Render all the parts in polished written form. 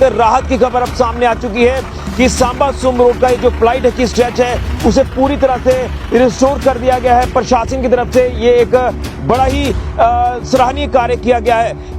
राहत की खबर अब सामने आ चुकी है कि सांबा सुम रोड का ये जो प्लाइट है की स्ट्रेच है उसे पूरी तरह से रिस्टोर कर दिया गया है। प्रशासन की तरफ से ये एक बड़ा ही सराहनीय कार्य किया गया है।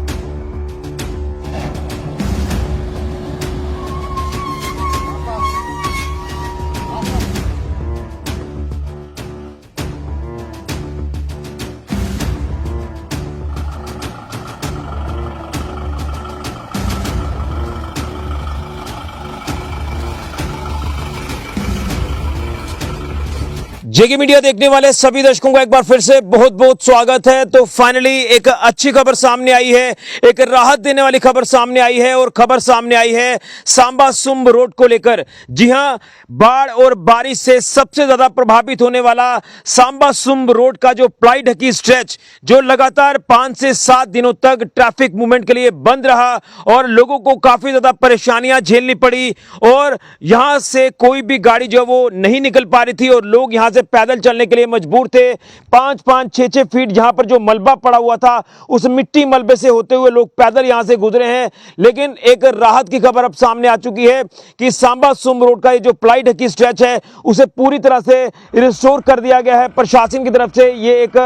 जेके मीडिया देखने वाले सभी दर्शकों का एक बार फिर से बहुत बहुत स्वागत है। तो फाइनली एक अच्छी खबर सामने आई है, एक राहत देने वाली खबर सामने आई है और खबर सामने आई है सांबा सुम रोड को लेकर। जी हां, बाढ़ और बारिश से सबसे ज्यादा प्रभावित होने वाला सांबा सुम रोड का जो प्लाइट की स्ट्रेच जो लगातार 5 से 7 दिनों तक ट्रैफिक मूवमेंट के लिए बंद रहा और लोगों को काफी ज्यादा परेशानियां झेलनी पड़ी और यहां से कोई भी गाड़ी जो वो नहीं निकल पा रही थी और लोग यहां से पैदल चलने के लिए मजबूर थे। 5-5, 6-6 फीट जहां पर जो मलबा पड़ा हुआ था उस मिट्टी मलबे से होते हुए लोग पैदल यहां से गुजरे हैं। लेकिन एक राहत की खबर अब सामने आ चुकी है कि सांबा सुम रोड का ये जो प्लाइट की स्ट्रेच है उसे पूरी तरह से रिस्टोर कर दिया गया है। प्रशासन की तरफ से ये एक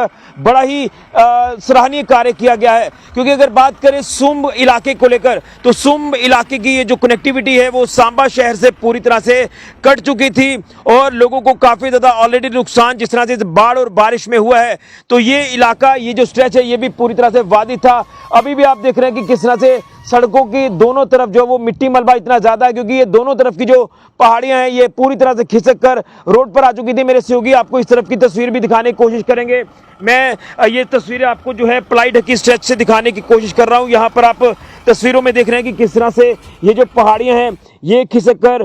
बड़ा ही सराहनीय कार्य किया गया है, क्योंकि अगर बात करें सुम इलाके को लेकर तो सुम इलाके की ये जो कनेक्टिविटी है वो सांबा शहर से पूरी तरह से कट चुकी थी और लोगों को काफी ज्यादा ऑलरेडी नुकसान जिस तरह से बाढ़ और बारिश में हुआ है। तो ये इलाका, ये जो स्ट्रेच है ये भी पूरी तरह से वादी था। अभी भी आप देख रहे हैं कि किस तरह से सड़कों की दोनों तरफ जो वो मिट्टी मलबा इतना ज्यादा है, क्योंकि ये दोनों तरफ की जो पहाड़ियां हैं ये पूरी तरह से खिसक कर रोड पर आ चुकी थी। मेरे सहयोगी आपको इस तरफ की तस्वीर भी दिखाने की कोशिश करेंगे। मैं ये तस्वीरें आपको जो है प्लाइट की स्ट्रेच से दिखाने की कोशिश कर रहा हूं। यहाँ पर आप तस्वीरों में देख रहे हैं कि किस तरह से ये जो पहाड़ियां हैं ये खिसक कर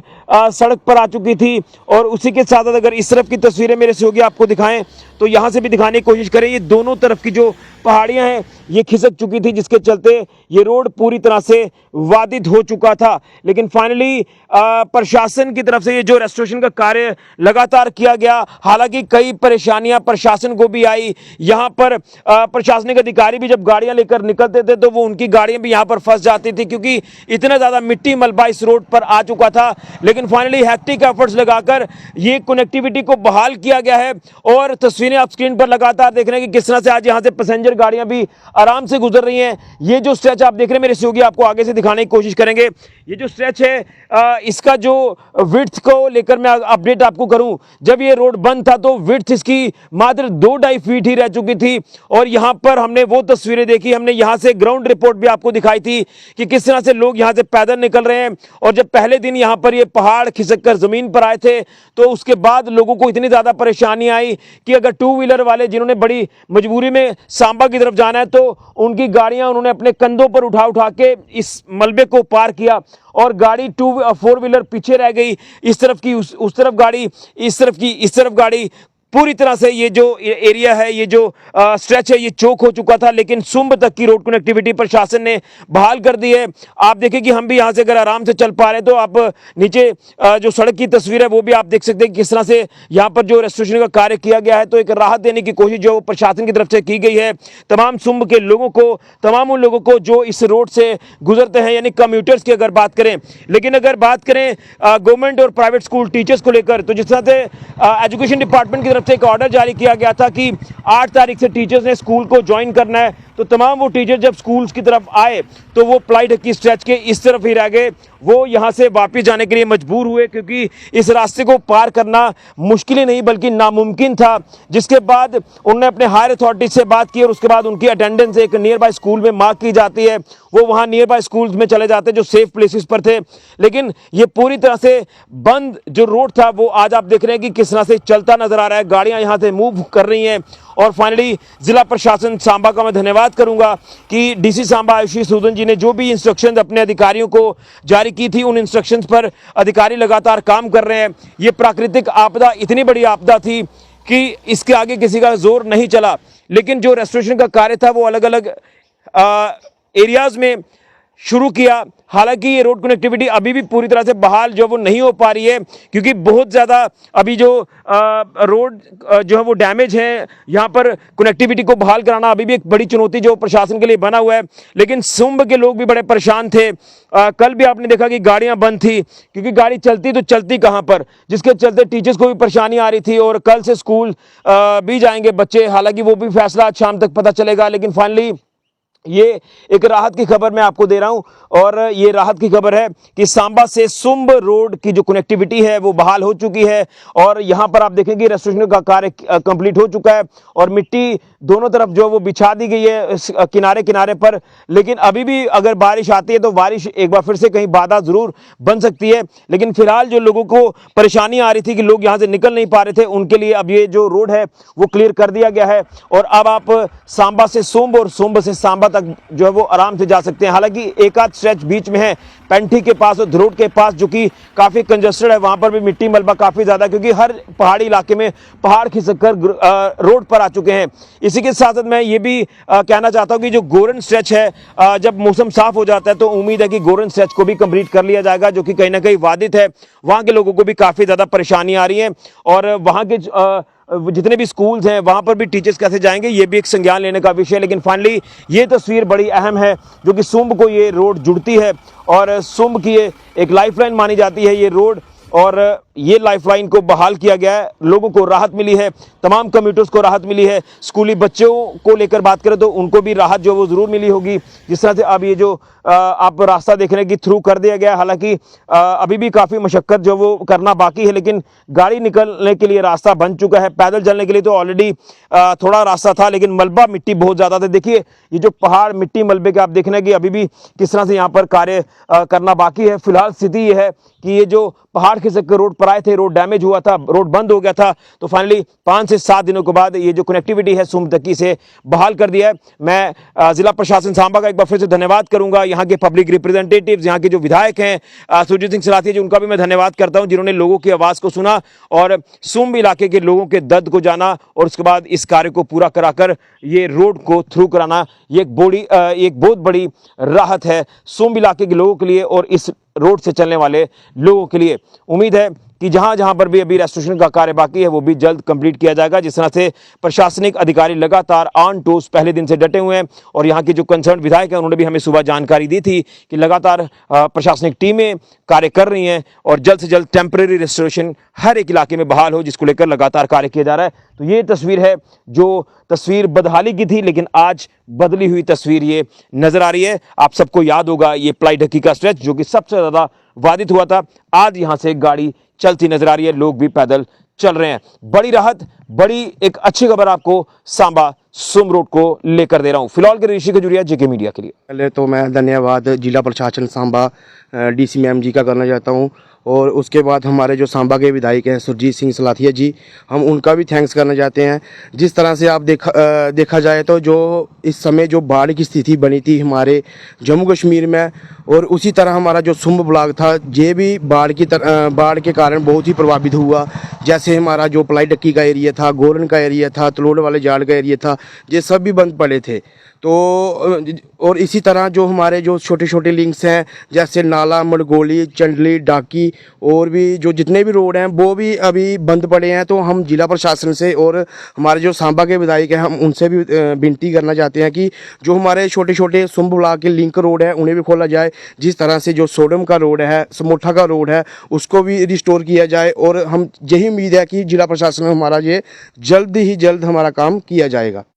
सड़क पर आ चुकी थी और उसी के साथ अगर इस तरफ की तस्वीरें मेरे सहयोगी आपको दिखाएं तो यहां से भी दिखाने की कोशिश करें। ये दोनों तरफ की जो पहाड़ियां हैं ये खिसक चुकी थी, जिसके चलते ये रोड पूरी तरह से वादित हो चुका था। लेकिन फाइनली प्रशासन की तरफ से ये जो रेस्टोरेशन का कार्य लगातार किया गया, हालांकि कई परेशानियां प्रशासन को भी आई। यहां पर प्रशासनिक अधिकारी भी जब गाड़ियां लेकर निकलते थे तो वो उनकी गाड़ियां भी यहां पर फंस जाती थी, क्योंकि इतना ज्यादा मिट्टी मलबा इस रोड पर आ चुका था। लेकिन फाइनली हैक्टिक एफर्ट्स लगाकर ये कनेक्टिविटी को बहाल किया गया है और तस्वीरें आप स्क्रीन पर लगातार देख रहे हैं कि किस तरह से आज यहां से पैसेंजर गाड़ियां भी आराम से गुजर रही हैं। ये जो स्ट्रेच आप देख रहे हैं मेरे सहयोगी आपको आगे से दिखाने की कोशिश करेंगे। ये जो स्ट्रेच है इसका जो विड्थ को लेकर मैं अपडेट आपको करूं, जब ये रोड बंद था तो विड्थ इसकी मात्र 2-2.5 फीट ही रह चुकी थी और यहां पर हमने वो तस्वीरें देखी, हमने यहां से ग्राउंड रिपोर्ट भी आपको दिखाई थी कि किस तरह से लोग यहां से पैदल निकल रहे हैं। और जब पहले दिन यहां पर ये पहाड़ खिसक कर जमीन पर आए थे तो उसके बाद लोगों को इतनी ज्यादा परेशानी आई कि अगर 2 व्हीलर वाले जिन्होंने बड़ी मजबूरी में सांबा की तरफ जाना है तो उनकी गाड़ियां उन्होंने अपने कंधों पर उठा उठा के इस मलबे को पार किया और गाड़ी 4 व्हीलर पीछे रह गई। इस तरफ की उस तरफ गाड़ी, इस तरफ की इस तरफ गाड़ी, पूरी तरह से ये जो एरिया है, ये जो स्ट्रेच है ये चौक हो चुका था। लेकिन सुम्ब तक की रोड कनेक्टिविटी प्रशासन ने बहाल कर दी है। आप देखें कि हम भी यहां से अगर आराम से चल पा रहे हैं तो आप नीचे जो सड़क की तस्वीर है वो भी आप देख सकते हैं किस तरह से यहां पर जो रेस्टोरेशन का कार्य किया गया है। तो एक राहत देने की कोशिश जो प्रशासन की तरफ से की गई है तमाम सुम्ब के लोगों को, तमाम उन लोगों को जो इस रोड से गुजरते हैं, यानी कम्यूटर्स की अगर बात करें। लेकिन अगर बात करें गवर्नमेंट और प्राइवेट स्कूल टीचर्स को लेकर तो जिस तरह से एजुकेशन डिपार्टमेंट की तरफ से एक ऑर्डर जारी किया गया था कि 8 तारीख से टीचर्स ने स्कूल को ज्वाइन करना है, तो तमाम वो टीचर जब स्कूल्स की तरफ आए तो वो प्लाइट की स्ट्रेच के इस तरफ ही रह गए। वो यहां से वापस जाने के लिए मजबूर हुए क्योंकि इस रास्ते को पार करना मुश्किल ही नहीं बल्कि नामुमकिन था। जिसके बाद उन्होंने अपने हायर अथॉरिटी से बात की और उसके बाद उनकी अटेंडेंस एक नियर बाय स्कूल में मार्क की जाती है, वो वहां नियर बाय स्कूल्स में चले जाते जो सेफ प्लेसेस पर थे। लेकिन ये पूरी तरह से बंद जो रोड था वो आज आप देख रहे हैं कि किस तरह से चलता नजर आ रहा है, गाड़ियां यहां से मूव कर रही हैं। और फाइनली जिला प्रशासन सांबा का मैं धन्यवाद करूंगा कि डीसी सांबा आयुषी सूदन जी ने जो भी इंस्ट्रक्शंस अपने अधिकारियों को जारी की थी उन इंस्ट्रक्शंस पर अधिकारी लगातार काम कर रहे हैं। ये प्राकृतिक आपदा इतनी बड़ी आपदा थी कि इसके आगे किसी का जोर नहीं चला, लेकिन जो रेस्टोरेशन का कार्य था वो अलग अलग एरियाज में शुरू किया हालांकि ये रोड कनेक्टिविटी अभी भी पूरी तरह से बहाल जो वो नहीं हो पा रही है, क्योंकि बहुत ज़्यादा अभी जो रोड जो है वो डैमेज है। यहाँ पर कनेक्टिविटी को बहाल कराना अभी भी एक बड़ी चुनौती जो प्रशासन के लिए बना हुआ है। लेकिन सुंब के लोग भी बड़े परेशान थे। कल भी आपने देखा कि गाड़ियां बंद थी, क्योंकि गाड़ी चलती तो चलती कहां पर, जिसके चलते टीचर्स को भी परेशानी आ रही थी। और कल से स्कूल भी जाएंगे बच्चे, हालांकि वो भी फैसला आज शाम तक पता चलेगा। लेकिन फाइनली ये एक राहत की खबर मैं आपको दे रहा हूं, और ये राहत की खबर है कि सांबा से सुंब रोड की जो कनेक्टिविटी है वो बहाल हो चुकी है। और यहां पर आप देखेंगे रेस्टोरेशन का कार्य कंप्लीट हो चुका है, और मिट्टी दोनों तरफ जो वो बिछा दी गई है किनारे किनारे पर। लेकिन अभी भी अगर बारिश आती है तो बारिश एक बार फिर से कहीं बाधा जरूर बन सकती है। लेकिन फिलहाल जो लोगों को परेशानी आ रही थी कि लोग यहां से निकल नहीं पा रहे थे, उनके लिए अब ये जो रोड है वो क्लियर कर दिया गया है। और अब आप सांबा से सुंब और सुंब से सांबा तक जो है वो आराम से जा सकते हैं। हालांकि एक आध स्ट्रेच बीच में है पेंठी के पास और धरोट के पास, जो कि काफी कंजेस्टेड है। वहां पर भी मिट्टी मलबा काफी ज्यादा, क्योंकि हर पहाड़ी इलाके में पहाड़ खिसक कर रोड पर आ चुके हैं। इसी के साथ साथ मैं ये भी कहना चाहता हूं कि जो गोरन स्ट्रेच है, जब मौसम साफ हो जाता है तो उम्मीद है कि गोरन स्ट्रेच को भी कंप्लीट कर लिया जाएगा, जो कि कहीं ना कहीं बाधित है। वहां के लोगों को भी काफी ज्यादा परेशानी आ रही है, और वहां के जितने भी स्कूल्स हैं वहां पर भी टीचर्स कैसे जाएंगे, ये भी एक संज्ञान लेने का विषय है। लेकिन फाइनली ये तस्वीर बड़ी अहम है, जो कि सुंब को ये रोड जुड़ती है, और सुंब की ये एक लाइफलाइन मानी जाती है ये रोड। और ये लाइफलाइन को बहाल किया गया है, लोगों को राहत मिली है, तमाम कम्यूटर्स को राहत मिली है। स्कूली बच्चों को लेकर बात करें तो उनको भी राहत जो वो जरूर मिली होगी। जिस तरह से अब ये जो आप रास्ता देखने की थ्रू कर दिया गया है, हालांकि अभी भी काफ़ी मशक्कत जो वो करना बाकी है, लेकिन गाड़ी निकलने के लिए रास्ता बन चुका है। पैदल चलने के लिए तो ऑलरेडी थोड़ा रास्ता था, लेकिन मलबा मिट्टी बहुत ज़्यादा था। देखिए ये जो पहाड़ मिट्टी मलबे के आप देखने की अभी भी किस तरह से यहाँ पर कार्य करना बाकी है। फिलहाल स्थिति ये है कि ये जो पहाड़ खिसक कर रोड पर आए थे, रोड डैमेज हुआ था, रोड बंद हो गया था, तो फाइनली 5 से 7 दिनों के बाद ये जो कनेक्टिविटी है सुंब तक की से बहाल कर दिया है। मैं जिला प्रशासन सांबा का एक बार फिर से धन्यवाद करूंगा। यहाँ के पब्लिक रिप्रेजेंटेटिव्स, यहाँ के जो विधायक हैं सुरजीत सिंह सलाथिया जी, उनका भी मैं धन्यवाद करता हूँ, जिन्होंने लोगों की आवाज़ को सुना और सुंब इलाके के लोगों के दर्द को जाना, और उसके बाद इस कार्य को पूरा कराकर ये रोड को थ्रू कराना, ये एक बहुत बड़ी राहत है सुंब इलाके के लोगों के लिए और इस रोड से चलने वाले लोगों के लिए। उम्मीद है कि जहां जहां पर भी अभी रेस्टोरेशन का कार्य बाकी है वो भी जल्द कंप्लीट किया जाएगा। जिस तरह से प्रशासनिक अधिकारी लगातार ऑन टूस पहले दिन से डटे हुए हैं, और यहाँ के जो कंसर्न विधायक हैं उन्होंने भी हमें सुबह जानकारी दी थी कि लगातार प्रशासनिक टीमें कार्य कर रही हैं और जल्द से जल्द टेम्परेरी रेस्टोरेशन हर एक इलाके में बहाल हो, जिसको लेकर लगातार कार्य किया जा रहा है। तो ये तस्वीर है जो तस्वीर बदहाली की थी, लेकिन आज बदली हुई तस्वीर ये नजर आ रही है। आप सबको याद होगा ये प्लाई ढक्की का स्ट्रेच जो कि सबसे ज्यादा बाधित हुआ था, आज यहां से गाड़ी चलती नजर आ रही है, लोग भी पैदल चल रहे हैं। बड़ी राहत, बड़ी एक अच्छी खबर आपको सांबा सुंब रोड को लेकर दे रहा हूं। फिलहाल के ऋषि खजुरिया, जेके मीडिया के लिए। पहले तो मैं धन्यवाद जिला प्रशासन सांबा डीसी मैम जी का करना चाहता हूं, और उसके बाद हमारे जो सांबा के विधायक हैं सुरजीत सिंह सलाथिया जी, हम उनका भी थैंक्स करना चाहते हैं। जिस तरह से आप देखा जाए तो जो इस समय जो बाढ़ की स्थिति बनी थी हमारे जम्मू कश्मीर में, और उसी तरह हमारा जो सुंब ब्लॉक था ये भी बाढ़ के कारण बहुत ही प्रभावित हुआ। जैसे हमारा जो प्लाई ढक्की का एरिया था, गोरन का एरिया था, तलोड़ वाले जाड़ का एरिया था, ये सब भी बंद पड़े थे। तो और इसी तरह जो हमारे जो छोटे छोटे लिंक्स हैं जैसे नाला, मड़गोली, चंडली, डाकी और भी जो जितने भी रोड हैं वो भी अभी बंद पड़े हैं। तो हम जिला प्रशासन से और हमारे जो सांबा के विधायक हैं हम उनसे भी विनती करना चाहते हैं कि जो हमारे छोटे छोटे सुंब ब्लॉक के लिंक रोड हैं उन्हें भी खोला जाए। जिस तरह से जो सोडम का रोड है, समोठा का रोड है, उसको भी रिस्टोर किया जाए, और हम यही उम्मीद है कि जिला प्रशासन में हमारा ये जल्द ही जल्द हमारा काम किया जाएगा।